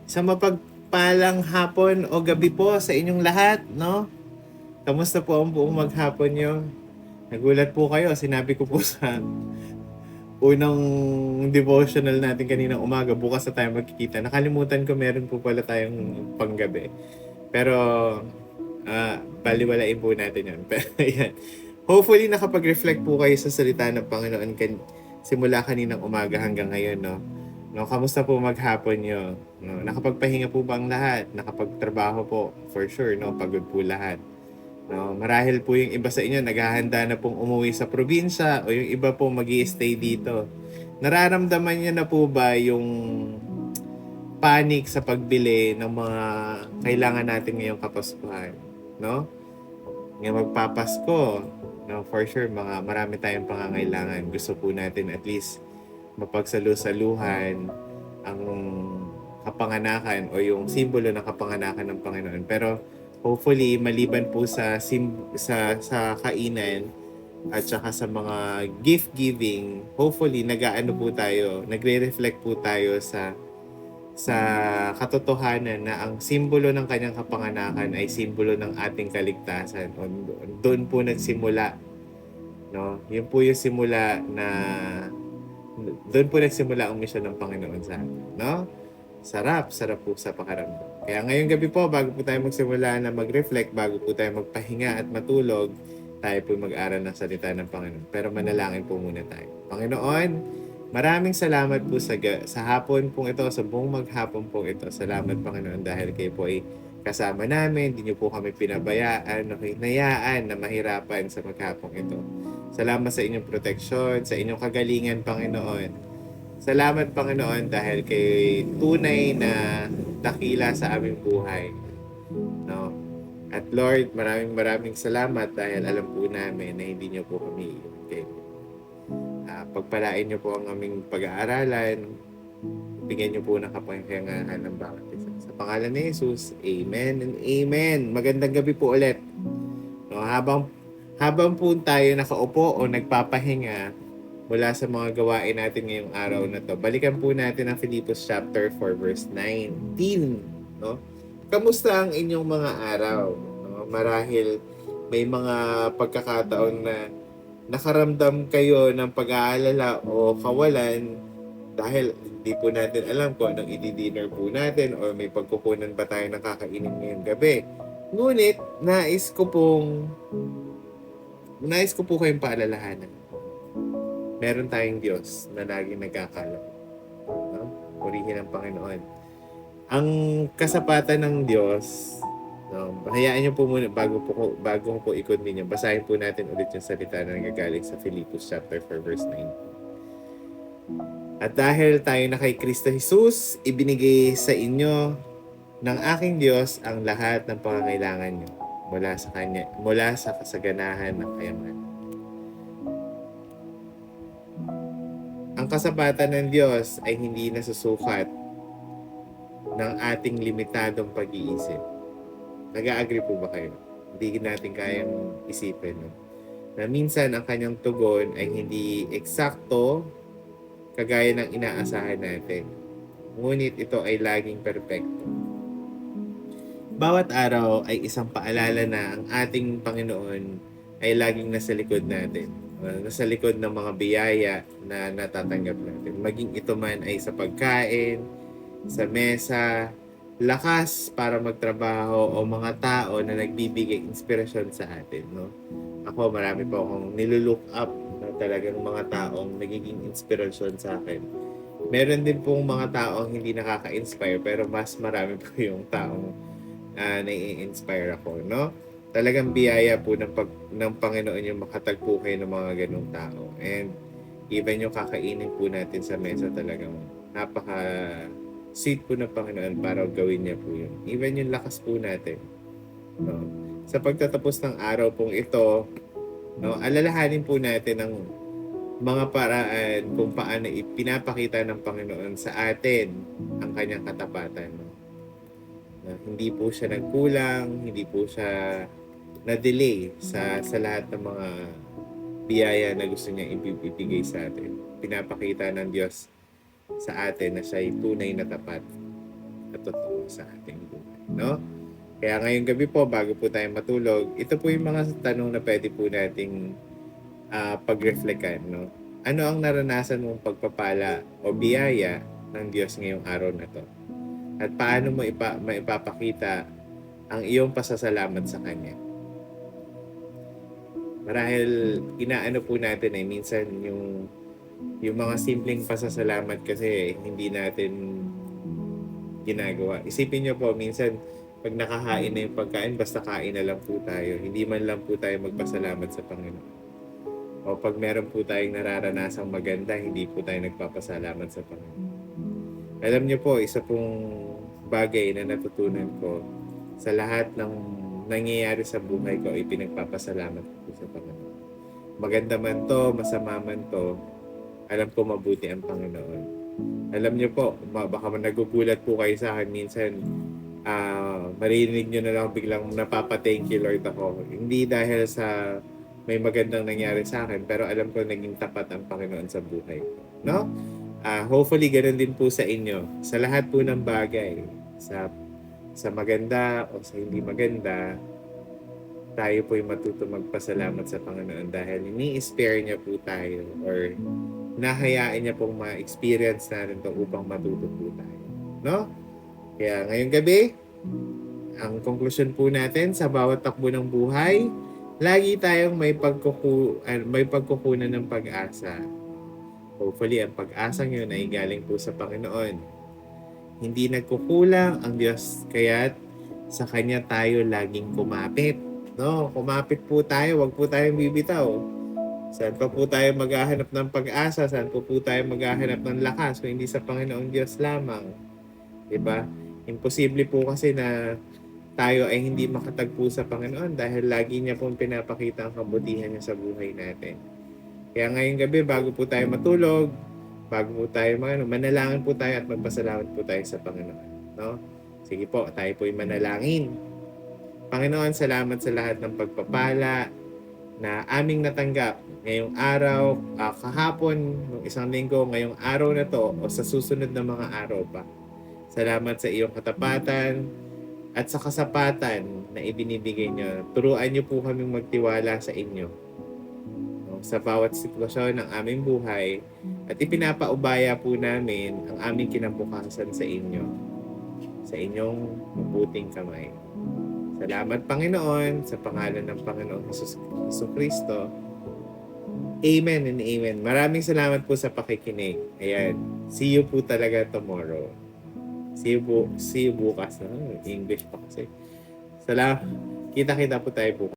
Sa mapagpalang hapon o gabi po sa inyong lahat, no? Kamusta po ang buong maghapon nyo? Nagulat po kayo, sinabi ko po sa unang devotional natin kaninang umaga, bukas na tayo magkikita. Nakalimutan ko meron po pala tayong panggabi. Pero, baliwalain po natin yun. Pero, yan. Hopefully, nakapag-reflect po kayo sa salita ng Panginoon simula kaninang umaga hanggang ngayon, no? No, kamusta po maghapon nyo? No, nakapagpahinga po ba ang lahat? Nakapagtrabaho po, for sure, no? Pagod po lahat. No, marahil po yung iba sa inyo naghahanda na pong umuwi sa probinsya o yung iba po magi-stay dito. Nararamdaman niyo na po ba yung panic sa pagbili ng mga kailangan natin ngayong Kapaskuhan, no? Ngayong magpapasko, no, for sure marami tayong pangangailangan. Gusto po natin at least mapagsalu-saluhan ang kapanganakan o yung simbolo ng kapanganakan ng Panginoon. Pero hopefully maliban po sa kainan at saka sa mga gift giving, hopefully nagre-reflect po tayo sa katotohanan na ang simbolo ng kanyang kapanganakan ay simbolo ng ating kaligtasan. Doon po nagsimula, no? Yun po yung simula na doon po nagsimula ang misyon ng Panginoon sa atin, no? Sarap po sa pakiramdam. Kaya ngayong gabi po, bago po tayo magsimula na mag-reflect, bago po tayo magpahinga at matulog, tayo po mag-aral ng salita ng Panginoon. Pero manalangin po muna tayo. Panginoon, maraming salamat po sa hapon pong ito, sa buong maghapon pong ito. Salamat, Panginoon, dahil kayo po ay kasama namin. Hindi niyo po kami pinabayaan, hinayaan na mahirapan sa maghapong ito. Salamat sa inyong proteksyon, sa inyong kagalingan, Panginoon. Salamat, Panginoon, dahil kay tunay na dakila sa aming buhay. No? At Lord, maraming salamat dahil alam po namin na hindi niyo po kami iiwan. Pagpalain niyo po ang aming pag-aaralan. Bigyan niyo po ng kapangyarihan ng bawat isa. Sa pangalan ni Jesus, Amen and Amen. Magandang gabi po ulit. No, habang po tayo nakaupo o nagpapahinga mula sa mga gawain natin ngayong araw na to, balikan po natin ang Filipos chapter 4 verse 19. No? Kamusta ang inyong mga araw? No? Marahil may mga pagkakataon na nakaramdam kayo ng pag-aalala o kawalan dahil hindi po natin alam kung anong i-dinner po natin o may pagkukunan ba tayo ng kakainin ngayong gabi. Ngunit, nais ko po kayong paalalahanan. Meron tayong Diyos na laging nagkakalap. No? Purihin ang Panginoon. Ang kasapatan ng Diyos, no, hayaan niyo po muna, bago po i-continue, basahin po natin ulit yung salita na nagagaling sa Filipos chapter 4 verse 9. At dahil tayo na kay Kristo Jesus, ibinigay sa inyo ng aking Diyos ang lahat ng pangangailangan niyo mula sa kasaganahan ng kayamanan. Ang kasapatan ng Diyos ay hindi nasusukat ng ating limitadong pag-iisip. Nag-a-agree po ba kayo? Hindi natin kayang isipin, no? Na minsan ang kanyang tugon ay hindi eksakto kagaya ng inaasahan natin. Ngunit ito ay laging perpekto. Bawat araw ay isang paalala na ang ating Panginoon ay laging nasa likod natin. Nasa likod ng mga biyaya na natatanggap natin. Maging ito man ay sa pagkain, sa mesa, lakas para magtrabaho o mga tao na nagbibigay inspirasyon sa atin. No? Ako, marami po akong nilulook up na talagang mga taong nagiging inspirasyon sa akin. Meron din pong mga taong hindi nakaka-inspire pero mas marami po yung taong nai-inspire ako. No? Talagang biyaya po ng Panginoon yung makatagpo kayo ng mga ganong tao. And even yung kakainin po natin sa mesa talagang napaka-sweet po ng Panginoon para gawin niya po yun. Even yung lakas po natin. No? Sa pagtatapos ng araw pong ito, no, alalahanin po natin ang mga paraan kung paano ipinapakita ng Panginoon sa atin ang kanyang katapatan. No? Hindi po siya nagkulang, hindi po siya na-delay sa lahat ng mga biyaya na gusto niya ibibigay sa atin. Pinapakita ng Diyos sa atin na siya ay tunay na tapat. at totoo sa ating buhay, no? Kaya ngayong gabi po, bago po tayo matulog, ito po yung mga tanong na pwede po nating pag-reflectan, no? Ano ang naranasan mong pagpapala o biyaya ng Diyos ngayong araw na to? At paano mo maipapakita ang iyong pasasalamat sa Kanya? Marahil inaano po natin minsan yung mga simpleng pasasalamat kasi hindi natin ginagawa. Isipin nyo po, minsan pag nakahain na yung pagkain, basta kain na lang po tayo. Hindi man lang po tayo magpasalamat sa Panginoon. O pag meron po tayong nararanasang maganda, hindi po tayo nagpapasalamat sa Panginoon. Alam niyo po, isa pong bagay na natutunan ko sa lahat ng nangyayari sa buhay ko ay pinagpapasalamat ko po sa Panginoon. Maganda man to, masama man to, alam ko mabuti ang Panginoon. Alam niyo po, baka nagugulat po kayo sa akin minsan, marinig niyo na lang biglang napapa-thank you Lord ako. Hindi dahil sa may magandang nangyari sa akin, pero alam ko naging tapat ang Panginoon sa buhay ko. No? Hopefully, ganun din po sa inyo. Sa lahat po ng bagay, sa maganda o sa hindi maganda, tayo po'y matuto magpasalamat sa Panginoon dahil ini-spare niya po tayo or nahayaan niya pong ma-experience natin ito upang matuto po tayo. No? Kaya ngayong gabi, ang konklusyon po natin sa bawat takbo ng buhay, lagi tayong may pagkukunan ng pag-asa. Hopefully, ang pag-asang yun ay galing po sa Panginoon. Hindi nagkukulang ang Diyos, kaya't sa Kanya tayo laging kumapit. No? Kumapit po tayo, wag po tayong bibitaw. Saan pa po tayo maghahanap ng pag-asa? Saan po tayo maghahanap ng lakas kung hindi sa Panginoong Diyos lamang? Diba? Imposible po kasi na tayo ay hindi makatagpo sa Panginoon dahil lagi niya pong pinapakita ang kabutihan niya sa buhay natin. Kaya ngayong gabi, bago po tayo matulog, bago po tayo manalangin po tayo at magpasalamat po tayo sa Panginoon. No? Sige po, tayo po'y manalangin. Panginoon, salamat sa lahat ng pagpapala na aming natanggap ngayong araw, kahapon, ng isang linggo, ngayong araw na to o sa susunod na mga araw pa. Salamat sa iyong katapatan at sa kasapatan na ibinibigay niyo. Turuan niyo po kaming magtiwala sa inyo sa bawat sitwasyon ng aming buhay at ipinapaubaya po namin ang aming kinabukasan sa inyo, sa inyong mabuting kamay. Salamat Panginoon, sa pangalan ng Panginoong Jesucristo. Amen and amen. Maraming salamat po sa pakikinig. Ayan, see you po talaga tomorrow. See you bukas. English pa kasi. Salamat. Kita-kita po tayo bukas.